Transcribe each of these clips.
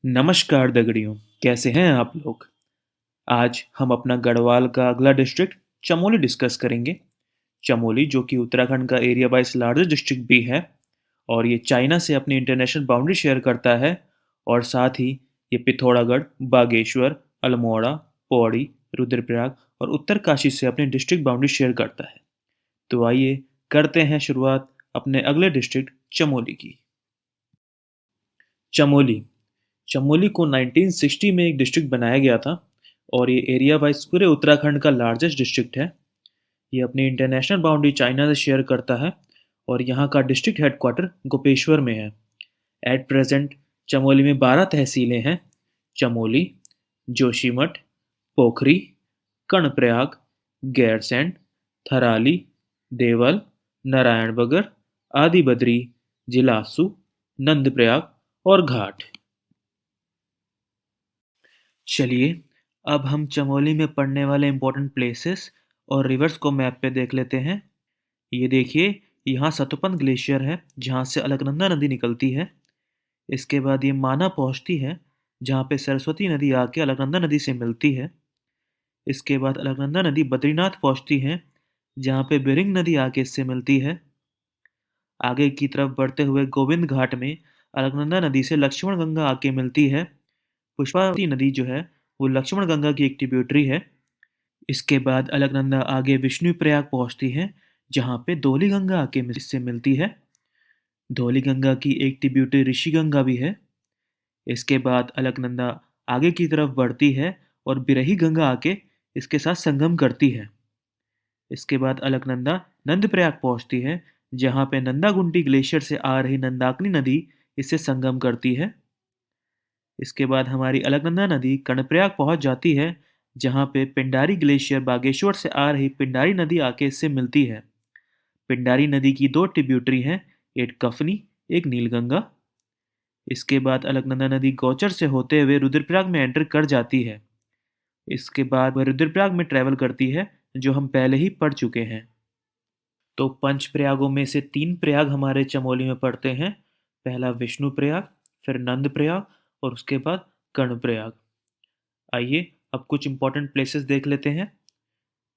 नमस्कार दगड़ियों, कैसे हैं आप लोग? आज हम अपना गढ़वाल का अगला डिस्ट्रिक्ट चमोली डिस्कस करेंगे। चमोली जो कि उत्तराखंड का एरिया वाइज लार्जेस्ट डिस्ट्रिक्ट भी है और ये चाइना से अपनी इंटरनेशनल बाउंड्री शेयर करता है और साथ ही ये पिथौरागढ़, बागेश्वर, अल्मोड़ा, पौड़ी, रुद्रप्रयाग और उत्तरकाशी से अपनी डिस्ट्रिक्ट बाउंड्री शेयर करता है। तो आइए करते हैं शुरुआत अपने अगले डिस्ट्रिक्ट चमोली की। चमोली चमोली को 1960 में एक डिस्ट्रिक्ट बनाया गया था और ये एरिया वाइज पूरे उत्तराखंड का लार्जेस्ट डिस्ट्रिक्ट है। ये अपनी इंटरनेशनल बाउंड्री चाइना से शेयर करता है और यहाँ का डिस्ट्रिक्ट हेडक्वार्टर गोपेश्वर में है। एट प्रेजेंट चमोली में 12 तहसीलें हैं। चमोली, जोशीमठ, पोखरी, कर्णप्रयाग, गैरसैंण, थराली, देवल, नारायणबगर, आदिबद्री, जिलासू, नंदप्रयाग और घाट। चलिए, अब हम चमोली में पड़ने वाले इम्पोर्टेंट प्लेसेस और रिवर्स को मैप पे देख लेते हैं। ये देखिए, यहाँ सतुपन ग्लेशियर है जहाँ से अलकनंदा नदी निकलती है। इसके बाद ये माना पहुँचती है जहाँ पे सरस्वती नदी आके अलकनंदा नदी से मिलती है। इसके बाद अलकनंदा नदी बद्रीनाथ पहुँचती है जहाँ पे बिरिंग नदी आके इससे मिलती है। आगे की तरफ बढ़ते हुए गोविंद घाट में अलकनंदा नदी से लक्ष्मण गंगा आके मिलती है। पुष्पावती नदी जो है वो लक्ष्मण गंगा की एक ट्रिब्यूटरी है। इसके बाद अलकनंदा आगे विष्णुप्रयाग पहुंचती है जहाँ पे धौली गंगा आके इससे मिलती है। धौली गंगा की एक ट्रिब्यूटरी ऋषि गंगा भी है। इसके बाद अलकनंदा आगे की तरफ बढ़ती है और बिरही गंगा आके इसके साथ संगम करती है। इसके बाद अलकनंदा नंदप्रयाग पहुंचती है जहाँ पे नंदागुंडी ग्लेशियर से आ रही नंदाकिनी नदी इससे संगम करती है। इसके बाद हमारी अलकनंदा नदी कर्णप्रयाग पहुंच जाती है जहां पे पिंडारी ग्लेशियर बागेश्वर से आ रही पिंडारी नदी आके इससे मिलती है। पिंडारी नदी की दो ट्रिब्यूटरी हैं, एक कफनी, एक नीलगंगा। इसके बाद अलकनंदा नदी गौचर से होते हुए रुद्रप्रयाग में एंटर कर जाती है। इसके बाद वह रुद्रप्रयाग में ट्रैवल करती है जो हम पहले ही पढ़ चुके हैं। तो पंच प्रयागों में से 3 प्रयाग हमारे चमोली में पड़ते हैं। पहला विष्णु प्रयाग, फिर नंद प्रयाग और उसके बाद कर्णप्रयाग। आइए अब कुछ इंपॉर्टेंट प्लेसेस देख लेते हैं।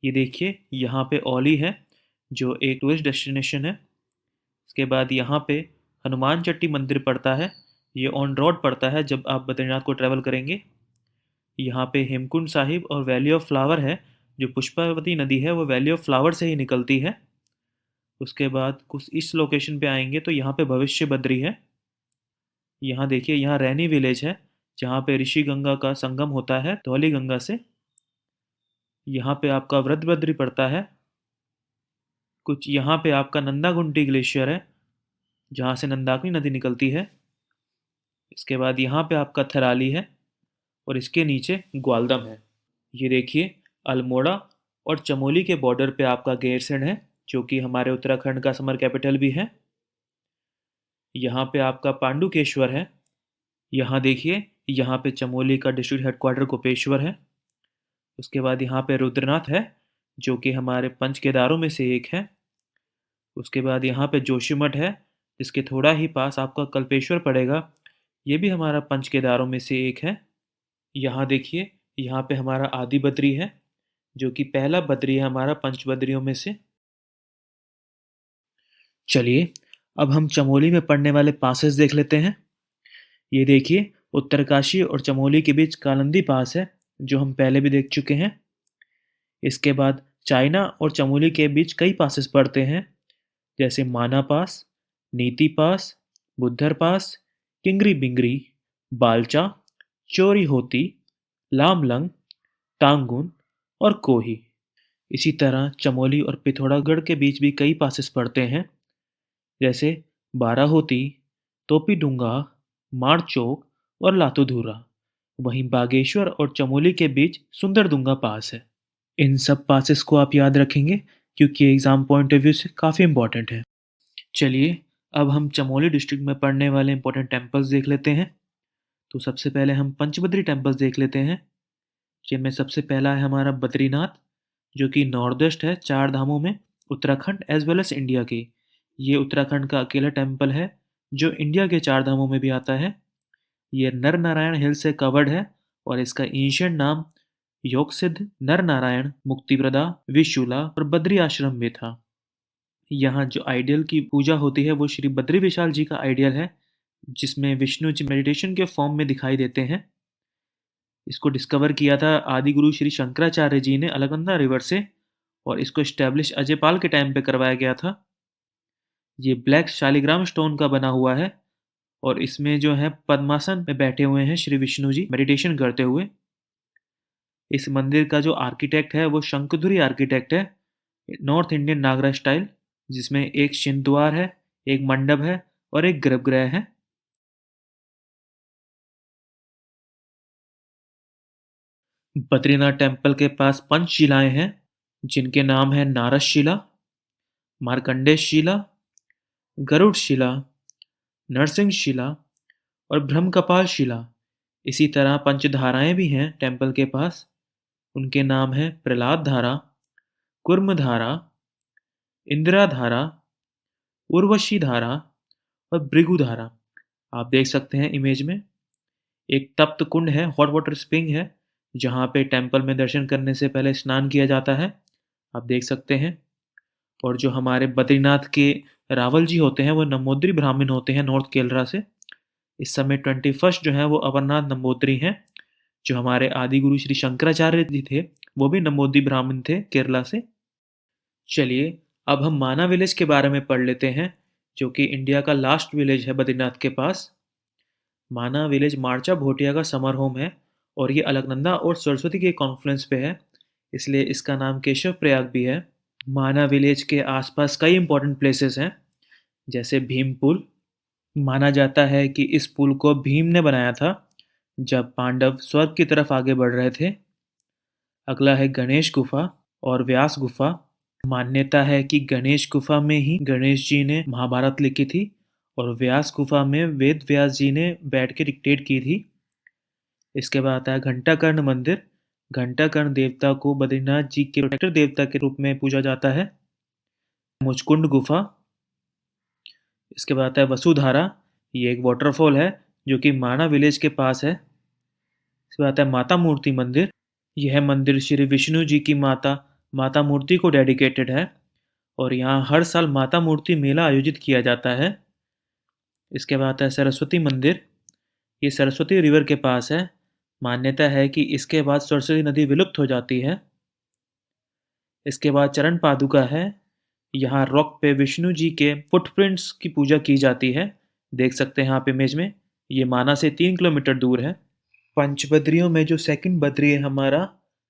ये देखिए, यहाँ पे औली है जो एक टूरिस्ट डेस्टिनेशन है। इसके बाद यहाँ पे हनुमान चट्टी मंदिर पड़ता है। ये ऑन रोड पड़ता है जब आप बद्रीनाथ को ट्रैवल करेंगे। यहाँ पे हेमकुंड साहिब और वैली ऑफ फ्लावर है। जो पुष्पावती नदी है वो वैली ऑफ फ्लावर से ही निकलती है। उसके बाद कुछ इस लोकेशन पे आएंगे तो यहाँ पे भविष्य बद्री है। यहाँ देखिए, यहाँ रैनी विलेज है जहाँ पे ऋषि गंगा का संगम होता है धौली गंगा से। यहाँ पे आपका वृद्धबद्री पड़ता है। कुछ यहाँ पे आपका नंदागुंडी ग्लेशियर है जहाँ से नंदाकिनी नदी निकलती है। इसके बाद यहाँ पे आपका थराली है और इसके नीचे ग्वालदम है। ये देखिए, अल्मोड़ा और चमोली के बॉर्डर पे आपका गैरसैंण है जो कि हमारे उत्तराखंड का समर कैपिटल भी है। यहाँ पे आपका पांडुकेश्वर है। यहाँ देखिए, यहाँ पे चमोली का डिस्ट्रिक्ट हेडक्वार्टर गोपेश्वर है। उसके बाद यहाँ पे रुद्रनाथ है जो कि हमारे पंच केदारों में से एक है। उसके बाद यहाँ पे जोशीमठ है जिसके थोड़ा ही पास आपका कल्पेश्वर पड़ेगा। ये भी हमारा पंच केदारों में से एक है। यहाँ देखिए, यहाँ पे हमारा आदि बद्री है जो कि पहला बद्री है हमारा पंच बद्रियों में से। चलिए, अब हम चमोली में पड़ने वाले पासेस देख लेते हैं। ये देखिए, उत्तरकाशी और चमोली के बीच कालंदी पास है जो हम पहले भी देख चुके हैं। इसके बाद चाइना और चमोली के बीच कई पासेस पड़ते हैं जैसे माना पास, नीति पास, बुद्धर पास, किंगरी बिंगरी, बालचा, चोरी होती, लामलंग, टांगुन और कोही। इसी तरह चमोली और पिथौरागढ़ के बीच भी कई पासेस पड़ते हैं जैसे बाराहोती, तोपीडुंगा, मारचोक और लातूधुरा। वहीं बागेश्वर और चमोली के बीच सुंदरदुंगा पास है। इन सब पासेस को आप याद रखेंगे क्योंकि एग्जाम पॉइंट ऑफ व्यू से काफ़ी इंपॉर्टेंट है। चलिए, अब हम चमोली डिस्ट्रिक्ट में पड़ने वाले इंपॉर्टेंट टेम्पल्स देख लेते हैं। तो सबसे पहले हम पंचबद्री टेम्पल्स देख लेते हैं। जिनमें सबसे पहला है हमारा बद्रीनाथ जो कि नॉर्थ ईस्ट है 4 धामों में, Uttarakhand as well as India की। ये उत्तराखंड का अकेला टेम्पल है जो इंडिया के 4 धामों में भी आता है। ये नर नारायण हिल से कवर्ड है और इसका एंशिएंट नाम योगसिद्ध, नर नारायण, मुक्तिप्रदा, विशूला और बद्री आश्रम भी था। यहाँ जो आइडियल की पूजा होती है वो श्री बद्री विशाल जी का आइडियल है, जिसमें विष्णु जी मेडिटेशन के फॉर्म में दिखाई देते हैं। इसको डिस्कवर किया था आदि गुरु श्री शंकराचार्य जी ने अलकनंदा रिवर से, और इसको स्टैब्लिश अजयपाल के टाइम पे करवाया गया था। ये ब्लैक शालिग्राम स्टोन का बना हुआ है और इसमें जो है पद्मासन में बैठे हुए हैं श्री विष्णु जी मेडिटेशन करते हुए। इस मंदिर का जो आर्किटेक्ट है वो शंकुधुरी आर्किटेक्ट है, नॉर्थ इंडियन नागरा स्टाइल, जिसमें एक सिंह द्वार है, एक मंडप है और एक गर्भगृह है। बद्रीनाथ टेम्पल के पास पंच शिलाएं हैं, जिनके नाम है नारद शिला, मार्कंडेय शिला, गरुड़ शिला, नरसिंह शिला और ब्रह्मकपाल शिला। इसी तरह पंचधाराएं भी हैं टेम्पल के पास। उनके नाम हैं प्रहलाद धारा, कुर्म धारा, इंदिरा धारा, उर्वशी धारा और भृगु धारा। आप देख सकते हैं इमेज में। एक तप्त कुंड है, हॉट वाटर स्प्रिंग है, जहाँ पे टेम्पल में दर्शन करने से पहले स्नान किया जाता है। आप देख सकते हैं। और जो हमारे बद्रीनाथ के रावल जी होते हैं वो नंबूद्री ब्राह्मण होते हैं नॉर्थ केरला से। इस समय 21st जो है वो अमरनाथ नंबूद्री हैं। जो हमारे आदि गुरु श्री शंकराचार्य जी थे वो भी नंबूद्री ब्राह्मण थे केरला से। चलिए अब हम माना विलेज के बारे में पढ़ लेते हैं, जो कि इंडिया का लास्ट विलेज है बद्रीनाथ के पास। माना विलेज मार्चा भोटिया का समर होम है और ये अलकनंदा और सरस्वती के कॉन्फ्लुएंस पे है, इसलिए इसका नाम केशव प्रयाग भी है। माना विलेज के आसपास कई इंपॉर्टेंट प्लेसेस हैं, जैसे भीम पुल। माना जाता है कि इस पुल को भीम ने बनाया था जब पांडव स्वर्ग की तरफ आगे बढ़ रहे थे। अगला है गणेश गुफा और व्यास गुफा। मान्यता है कि गणेश गुफा में ही गणेश जी ने महाभारत लिखी थी और व्यास गुफा में वेद व्यास जी ने बैठ के डिक्टेट की थी। इसके बाद आता है घंटाकर्ण मंदिर। घंटाकर्ण देवता को बद्रीनाथ जी के प्रोटेक्टर देवता के रूप में पूजा जाता है। मुचकुंड गुफा। इसके बाद आता है वसुधारा, ये एक वाटरफॉल है जो कि माना विलेज के पास है। इसके बाद आता है माता मूर्ति मंदिर। यह मंदिर श्री विष्णु जी की माता माता मूर्ति को डेडिकेटेड है और यहाँ हर साल माता मूर्ति मेला आयोजित किया जाता है। इसके बाद आता है सरस्वती मंदिर। ये सरस्वती रिवर के पास है। मान्यता है कि इसके बाद सरस्वती नदी विलुप्त हो जाती है। इसके बाद चरण पादुका है। यहाँ रॉक पे विष्णु जी के फुटप्रिंट्स की पूजा की जाती है। देख सकते हैं आप इमेज में। ये माना से 3 किलोमीटर दूर है। पंचबद्रियों में जो सेकंड बद्री है हमारा,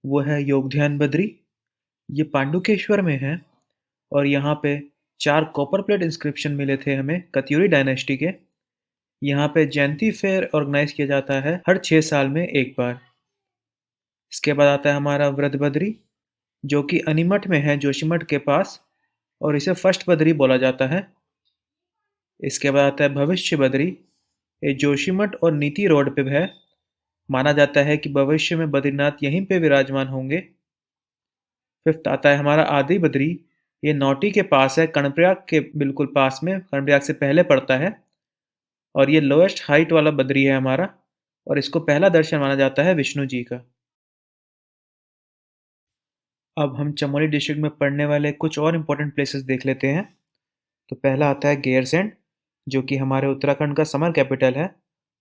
वो है योगध्यान बद्री। ये पांडुकेश्वर में है और यहाँ पे 4 कॉपर प्लेट इंस्क्रिप्शन मिले थे हमें कत्यूरी डायनेस्टी के। यहाँ पे जयंती फेयर ऑर्गेनाइज किया जाता है हर 6 साल में एक बार। इसके बाद आता है हमारा व्रतबद्री, जो कि अनीमठ में है जोशीमठ के पास, और इसे फर्स्ट बद्री बोला जाता है। इसके बाद आता है भविष्य बद्री। ये जोशीमठ और नीति रोड पे है। माना जाता है कि भविष्य में बद्रीनाथ यहीं पे विराजमान होंगे। फिफ्थ आता है हमारा आदि बद्री। ये नौटी के पास है, कर्णप्रयाग के बिल्कुल पास में, कर्णप्रयाग से पहले पड़ता है और ये लोएस्ट हाइट वाला बद्री है हमारा, और इसको पहला दर्शन माना जाता है विष्णु जी का। अब हम चमोली डिस्ट्रिक्ट में पड़ने वाले कुछ और इम्पोर्टेंट प्लेसेस देख लेते हैं। तो पहला आता है गैरसैंण, जो कि हमारे उत्तराखंड का समर कैपिटल है।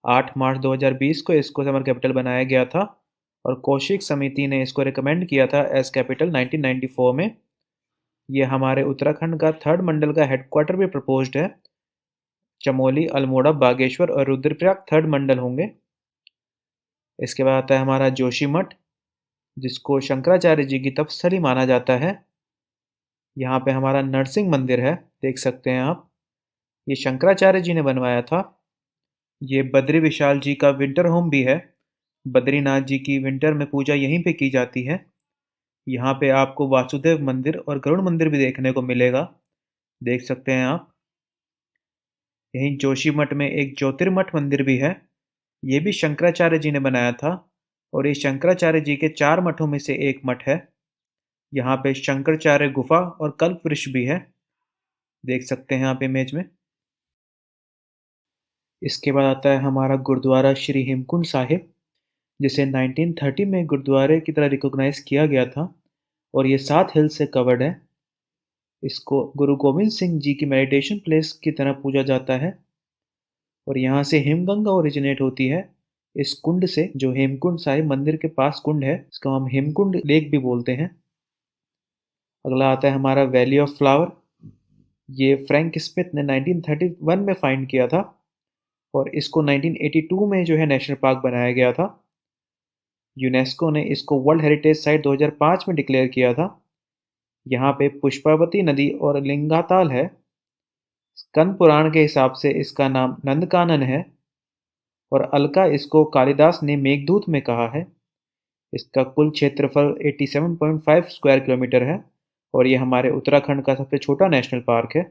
8 मार्च 2020 को इसको समर कैपिटल बनाया गया था और कौशिक समिति ने इसको रिकमेंड किया था एज कैपिटल 1994 में। ये हमारे उत्तराखंड का 3rd मंडल का हेडक्वार्टर भी प्रपोज्ड है। चमोली, अल्मोड़ा, बागेश्वर और रुद्रप्रयाग 3rd मंडल होंगे। इसके बाद आता है हमारा जोशीमठ, जिसको शंकराचार्य जी की तपस्थली माना जाता है। यहाँ पे हमारा नरसिंह मंदिर है, देख सकते हैं आप। ये शंकराचार्य जी ने बनवाया था। ये बद्री विशाल जी का विंटर होम भी है। बद्रीनाथ जी की विंटर में पूजा यहीं पे की जाती है। यहाँ पे आपको वासुदेव मंदिर और गरुड़ मंदिर भी देखने को मिलेगा, देख सकते हैं आप। यहीं जोशीमठ में एक ज्योतिर्मठ मंदिर भी है। ये भी शंकराचार्य जी ने बनाया था और ये शंकराचार्य जी के 4 मठों में से एक मठ है। यहाँ पे शंकराचार्य गुफा और कल्प वृक्ष भी है, देख सकते हैं आप इमेज में। इसके बाद आता है हमारा गुरुद्वारा श्री हेमकुंड साहिब, जिसे 1930 में गुरुद्वारे की तरह रिकॉग्नाइज किया गया था और ये 7 हिल से कवर्ड है। इसको गुरु गोविंद सिंह जी की मेडिटेशन प्लेस की तरह पूजा जाता है और यहाँ से हेमगंगा ओरिजिनेट होती है। इस कुंड से, जो हेमकुंड साहिब मंदिर के पास कुंड है, इसको हम हेमकुंड लेक भी बोलते हैं। अगला आता है हमारा वैली ऑफ फ्लावर। ये फ्रैंक स्मिथ ने 1931 में फाइंड किया था और इसको 1982 में जो है नेशनल पार्क बनाया गया था। यूनेस्को ने इसको वर्ल्ड हेरिटेज साइट 2005 में डिक्लेयर किया था। यहाँ पे पुष्पावती नदी और लिंगाताल है। स्कंद पुराण के हिसाब से इसका नाम नंदकानन है और अलका इसको कालिदास ने मेघदूत में कहा है। इसका कुल क्षेत्रफल 87.5 स्क्वायर किलोमीटर है और ये हमारे उत्तराखंड का सबसे छोटा नेशनल पार्क है।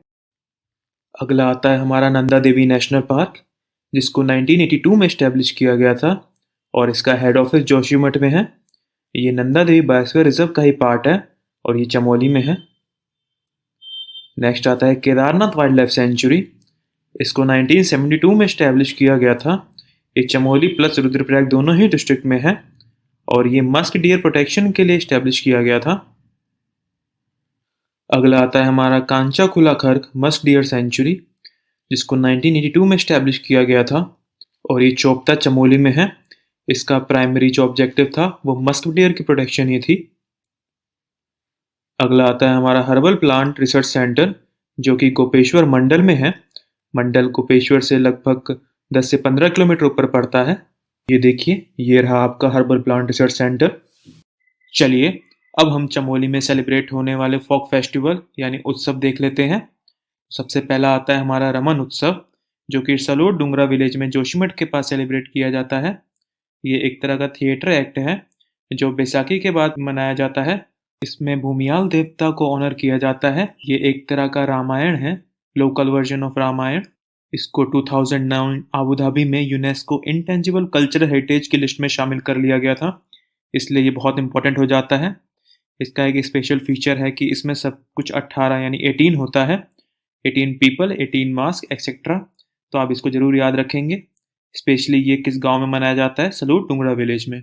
अगला आता है हमारा नंदा देवी नेशनल पार्क, जिसको 1982 में इस्टेब्लिश किया गया था और इसका हेड ऑफिस जोशीमठ में है। ये नंदा देवी बायोस्फीयर रिजर्व का ही पार्ट है और ये चमोली में है। नेक्स्ट आता है केदारनाथ वाइल्ड लाइफ सेंचुरी। इसको 1972 में इस्टेब्लिश किया गया था। ये चमोली प्लस रुद्रप्रयाग दोनों ही डिस्ट्रिक्ट में है और ये मस्क डियर प्रोटेक्शन के लिए इस्टेब्लिश किया गया था। अगला आता है हमारा कांचा खुला खर्क मस्क डियर सेंचुरी, जिसको 1982 में इस्टेब्लिश किया गया था और ये चोपता चमोली में है। इसका प्राइमरी जो ऑब्जेक्टिव था वो मस्क डियर की प्रोटेक्शन ही थी। अगला आता है हमारा हर्बल प्लांट रिसर्च सेंटर, जो कि गोपेश्वर मंडल में है। मंडल गोपेश्वर से लगभग 10 से 15 किलोमीटर ऊपर पड़ता है। ये देखिए, ये रहा आपका हर्बल प्लांट रिसर्च सेंटर। चलिए अब हम चमोली में सेलिब्रेट होने वाले फोक फेस्टिवल यानी उत्सव देख लेते हैं। सबसे पहला आता है हमारा रमन उत्सव, जो कि सलोट डुंगरा विलेज में जोशीमठ के पास सेलिब्रेट किया जाता है। ये एक तरह का थिएटर एक्ट है जो बैसाखी के बाद मनाया जाता है। इसमें भूमियाल देवता को ऑनर किया जाता है। ये एक तरह का रामायण है, लोकल वर्जन ऑफ रामायण। इसको 2009 आबू धाबी में यूनेस्को इंटेंजिबल कल्चरल हेरिटेज की लिस्ट में शामिल कर लिया गया था, इसलिए ये बहुत इंपॉर्टेंट हो जाता है। इसका एक स्पेशल फीचर है कि इसमें सब कुछ 18 यानी 18 होता है। 18 पीपल, 18 मास्क एक्सेट्रा। तो आप इसको जरूर याद रखेंगे। स्पेशली ये किस गांव में मनाया जाता है? सलूट डुंगरा विलेज में।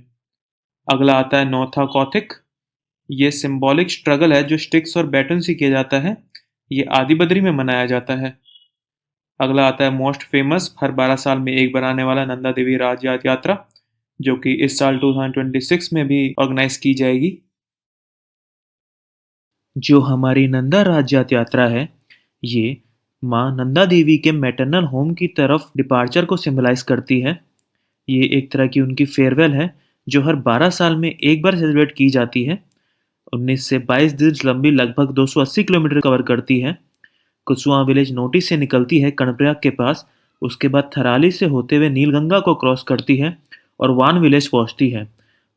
अगला आता है नौथा कौथिक। ये सिंबॉलिक स्ट्रगल है जो स्टिक्स और बैटन से किया जाता है। ये आदि बद्री में मनाया जाता है। अगला आता है मोस्ट फेमस, हर 12 साल में एक बार आने वाला नंदा देवी राज यात्रा, जो कि इस साल 2026 में भी ऑर्गेनाइज की जाएगी। जो हमारी नंदा राज यात्रा है, ये माँ नंदा देवी के मैटरनल होम की तरफ डिपार्चर को सिंबलाइज करती है। ये एक तरह की उनकी फेयरवेल है जो हर 12 साल में एक बार सेलिब्रेट की जाती है। 19 से 22 दिन लंबी लगभग 280 किलोमीटर कवर करती है। कुसुआ विलेज नोटिस से निकलती है कर्णप्रयाग के पास, उसके बाद थराली से होते हुए नीलगंगा को क्रॉस करती है और वान विलेज पहुंचती है।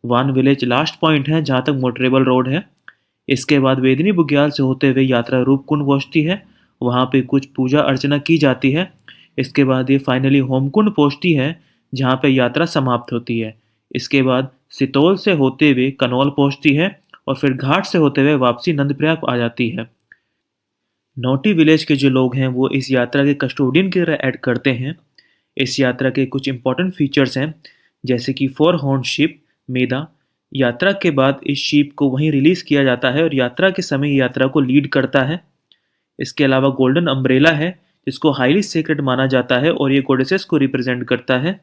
वान विलेज लास्ट पॉइंट है जहां तक मोटरेबल रोड है। इसके बाद वेदनी बुग्याल से होते हुए यात्रा रूपकुंड पहुंचती है, वहां पे कुछ पूजा अर्चना की जाती है। इसके बाद ये फाइनली होमकुंड पहुंचती है जहां पे यात्रा समाप्त होती है। इसके बाद सितौल से होते हुए कनौल पहुंचती है और फिर घाट से होते हुए वापसी नंदप्रयाग आ जाती है। नौटी विलेज के जो लोग हैं वो इस यात्रा के कस्टोडियन की तरह ऐड करते हैं। इस यात्रा के कुछ इंपॉर्टेंट फीचर्स हैं, जैसे कि 4 हॉर्न शिप मेदा। यात्रा के बाद इस शीप को वहीं रिलीज किया जाता है और यात्रा के समय ये यात्रा को लीड करता है। इसके अलावा गोल्डन अम्ब्रेला है, जिसको हाईली सीक्रेट माना जाता है और ये गोडेसेस को रिप्रेजेंट करता है।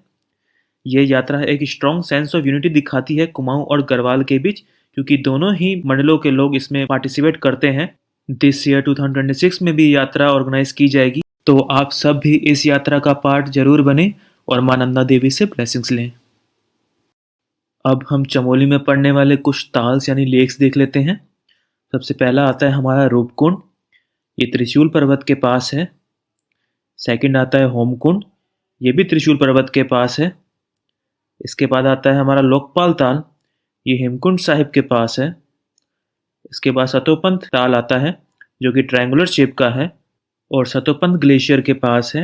ये यात्रा एक स्ट्रॉन्ग सेंस ऑफ यूनिटी दिखाती है कुमाऊं और गढ़वाल के बीच, क्योंकि दोनों ही मंडलों के लोग इसमें पार्टिसिपेट करते हैं। दिस ईयर 2026 में भी यात्रा ऑर्गेनाइज की जाएगी, तो आप सब भी इस यात्रा का पार्ट जरूर बने और मां नंदा देवी से ब्लेसिंग्स लें। अब हम चमोली में पड़ने वाले कुछ ताल्स यानी लेक्स देख लेते हैं। सबसे पहला आता है हमारा रूपकुंड, ये त्रिशूल पर्वत के पास है। सेकंड आता है होमकुंड, ये भी त्रिशूल पर्वत के पास है। इसके बाद आता है हमारा लोकपाल ताल, ये हेमकुंड साहिब के पास है। इसके बाद सतोपंथ ताल आता है जो कि ट्रायंगुलर शेप का है और सतोपंथ ग्लेशियर के पास है।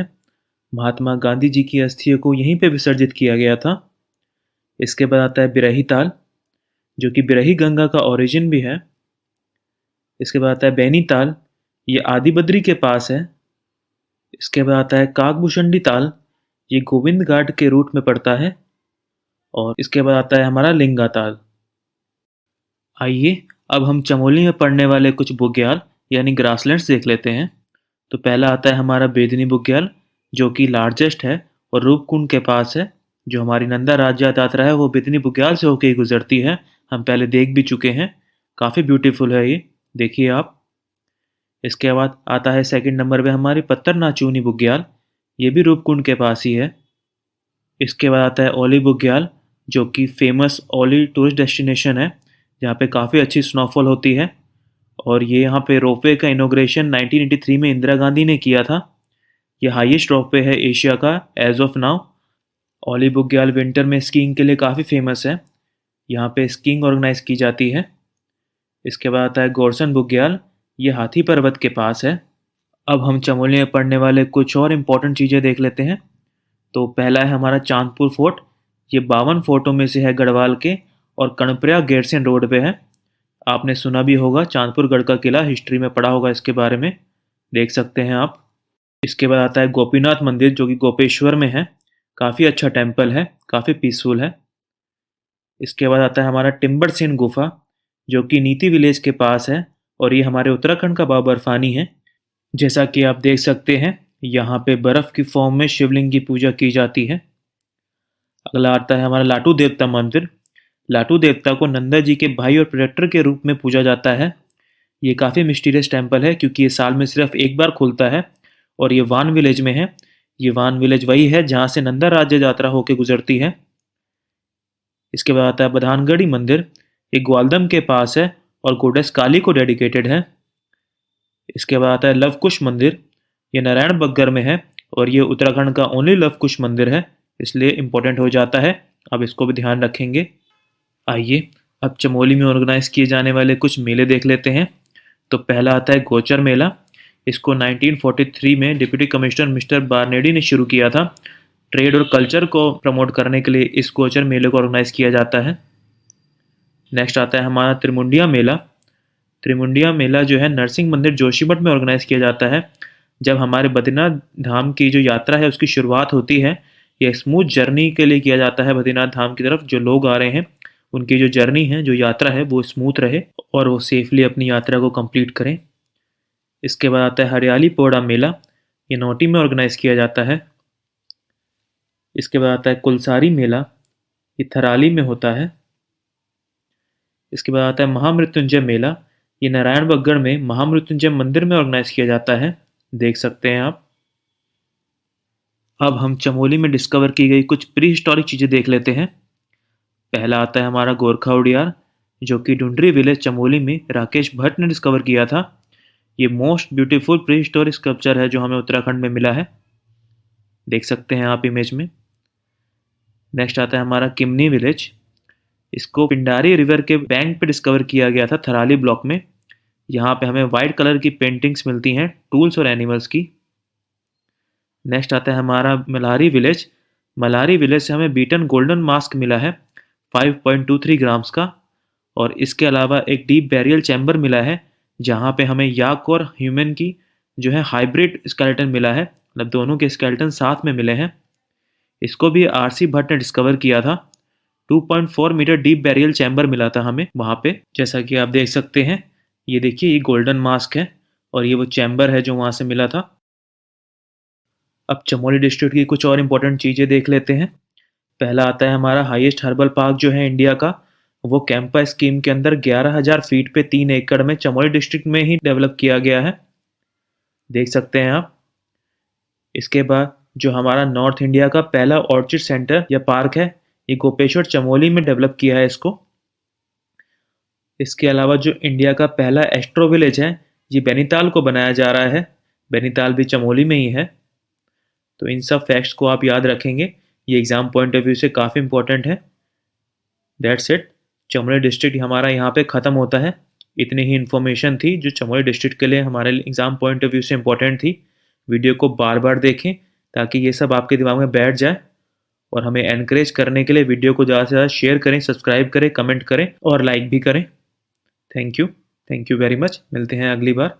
महात्मा गांधी जी की अस्थियों को यहीं पे विसर्जित किया गया था। इसके बाद आता है बिरही ताल, जो कि बिरही गंगा का ओरिजिन भी है। इसके बाद आता है बैनी ताल, ये आदि बद्री के पास है। इसके बाद आता है काकभूषणी ताल, ये गोविंद घाट के रूट में पड़ता है और इसके बाद आता है हमारा लिंगाताल। आइए अब हम चमोली में पड़ने वाले कुछ बुग्याल यानी ग्रासलैंड्स देख लेते हैं। तो पहला आता है हमारा बेदनी बुग्याल, जो कि लार्जेस्ट है और रूपकुंड के पास है। जो हमारी नंदा राज्य यात्रा है वो बेदनी बुग्याल से होकर ही गुजरती है। हम पहले देख भी चुके हैं, काफ़ी ब्यूटीफुल है ये, देखिए आप। इसके बाद आता है सेकंड नंबर पे हमारी पत्थर नाचूनी बुग्याल, ये भी रूपकुंड के पास ही है। इसके बाद आता है ओली बुग्याल, जो कि फेमस ओली टूरिस्ट डेस्टिनेशन है, जहाँ पे काफ़ी अच्छी स्नोफॉल होती है। और ये यहाँ पे रोपवे का इनॉग्रेशन 1983 में इंदिरा गांधी ने किया था। ये हाईएस्ट रोपवे है एशिया का as of now. Auli Bugyal winter में स्कीइंग के लिए काफ़ी फेमस है, यहाँ पे स्कीइंग ऑर्गेनाइज की जाती है। इसके बाद आता है गोरसन बुग्याल, ये हाथी पर्वत के पास है। अब हम चमोली में पड़ने वाले कुछ और इम्पोर्टेंट चीज़ें देख लेते हैं। तो पहला है हमारा चांदपुर फोर्ट, ये 52 फोर्टों में से है गढ़वाल के और कर्णप्रयाग गैरसैंण रोड पे है। आपने सुना भी होगा चांदपुर गढ़ का किला, हिस्ट्री में पढ़ा होगा इसके बारे में, देख सकते हैं आप। इसके बाद आता है गोपीनाथ मंदिर, जो कि गोपेश्वर में है, काफ़ी अच्छा टेम्पल है, काफ़ी पीसफुल है। इसके बाद आता है हमारा टिम्बर सेन गुफा, जो कि नीति विलेज के पास है और ये हमारे उत्तराखंड का बाबा बर्फानी है। जैसा कि आप देख सकते हैं, यहाँ पे बर्फ की फॉर्म में शिवलिंग की पूजा की जाती है। अगला आता है हमारा लाटू देवता मंदिर। लाटू देवता को नंदा जी के भाई और प्रोटेक्टर के रूप में पूजा जाता है। ये काफ़ी मिस्टीरियस टेम्पल है क्योंकि ये साल में सिर्फ एक बार खुलता है और ये वान विलेज में है। ये वान विलेज वही है जहाँ से नंदा राज्य यात्रा होकर गुजरती है। इसके बाद आता है बधानगढ़ी मंदिर, ये ग्वालदम के पास है और गोडेस काली को डेडिकेटेड है। इसके बाद आता है लवकुश मंदिर, ये नारायण बग्गर में है और ये उत्तराखंड का ओनली लवकुश मंदिर है, इसलिए इम्पोर्टेंट हो जाता है, अब इसको भी ध्यान रखेंगे। आइए अब चमोली में ऑर्गेनाइज किए जाने वाले कुछ मेले देख लेते हैं। तो पहला आता है गोचर मेला। इसको 1943 में डिप्टी कमिश्नर मिस्टर बारनेडी ने शुरू किया था। ट्रेड और कल्चर को प्रमोट करने के लिए इस गोचर मेले को ऑर्गेनाइज किया जाता है। नेक्स्ट आता है हमारा त्रिमुंडिया मेला। त्रिमुंडिया मेला जो है नरसिंह मंदिर जोशीमठ में ऑर्गेनाइज किया जाता है। जब हमारे बद्रीनाथ धाम की जो यात्रा है उसकी शुरुआत होती है, यह स्मूथ जर्नी के लिए किया जाता है बद्रीनाथ धाम की तरफ। जो लोग आ रहे हैं उनकी जो जर्नी है, जो यात्रा है, वो स्मूथ रहे और वो सेफली अपनी यात्रा को कंप्लीट करें। इसके बाद आता है हरियाली पोड़ा मेला, ये नौटी में ऑर्गेनाइज किया जाता है। इसके बाद आता है कुलसारी मेला, ये थराली में होता है। इसके बाद आता है महामृत्युंजय मेला, ये नारायण बग्गड़ में महामृत्युंजय मंदिर में ऑर्गेनाइज किया जाता है, देख सकते हैं आप। अब हम चमोली में डिस्कवर की गई कुछ प्री हिस्टोरिक चीज़ें देख लेते हैं। पहला आता है हमारा गोरखा उडियार, जो कि ढूंढरी विलेज चमोली में राकेश भट्ट ने डिस्कवर किया था। ये most beautiful pre historic sculpture है जो हमें उत्तराखंड में मिला है, देख सकते हैं आप इमेज में। नेक्स्ट आता है हमारा किमनी विलेज। इसको पिंडारी रिवर के बैंक पे डिस्कवर किया गया था, थराली ब्लॉक में। यहाँ पे हमें वाइट कलर की पेंटिंग्स मिलती हैं टूल्स और एनिमल्स की। नेक्स्ट आता है हमारा मलारी विलेज। मलारी विलेज से हमें बीटन गोल्डन मास्क मिला है 5.23 ग्राम्स का। और इसके अलावा एक डीप बैरियल चैम्बर मिला है जहाँ पे हमें याक और ह्यूमन की जो है हाइब्रिड स्केलेटन मिला है, मतलब दोनों के स्केलेटन साथ में मिले हैं। इसको भी आरसी भट्ट ने डिस्कवर किया था। 2.4 मीटर डीप बैरियल चैम्बर मिला था हमें वहाँ पे, जैसा कि आप देख सकते हैं। ये देखिए, ये गोल्डन मास्क है और ये वो चैम्बर है जो वहाँ से मिला था। अब चमोली डिस्ट्रिक्ट की कुछ और इम्पोर्टेंट चीज़ें देख लेते हैं। पहला आता है हमारा हाईएस्ट हर्बल पार्क जो है इंडिया का, वो कैंपा स्कीम के अंदर 11,000 फीट पे 3 एकड़ में चमोली डिस्ट्रिक्ट में ही डेवलप किया गया है, देख सकते हैं आप। इसके बाद जो हमारा नॉर्थ इंडिया का पहला ऑर्चिड सेंटर या पार्क है, ये गोपेश्वर चमोली में डेवलप किया है इसको। इसके अलावा जो इंडिया का पहला एस्ट्रो विलेज है, ये बैनीताल को बनाया जा रहा है। बैनीताल भी चमोली में ही है। तो इन सब फैक्ट्स को आप याद रखेंगे, ये एग्ज़ाम पॉइंट ऑफ व्यू से काफ़ी इंपॉर्टेंट है। दैट्स इट, चमोली डिस्ट्रिक्ट हमारा यहाँ पे ख़त्म होता है। इतनी ही इन्फॉर्मेशन थी जो चमोली डिस्ट्रिक्ट के लिए हमारे एग्ज़ाम पॉइंट ऑफ व्यू से इंपॉर्टेंट थी। वीडियो को बार बार देखें ताकि ये सब आपके दिमाग में बैठ जाए, और हमें एनकरेज करने के लिए वीडियो को ज़्यादा से ज़्यादा शेयर करें, सब्सक्राइब करें, कमेंट करें और लाइक भी करें। Thank you very much. मिलते हैं अगली बार।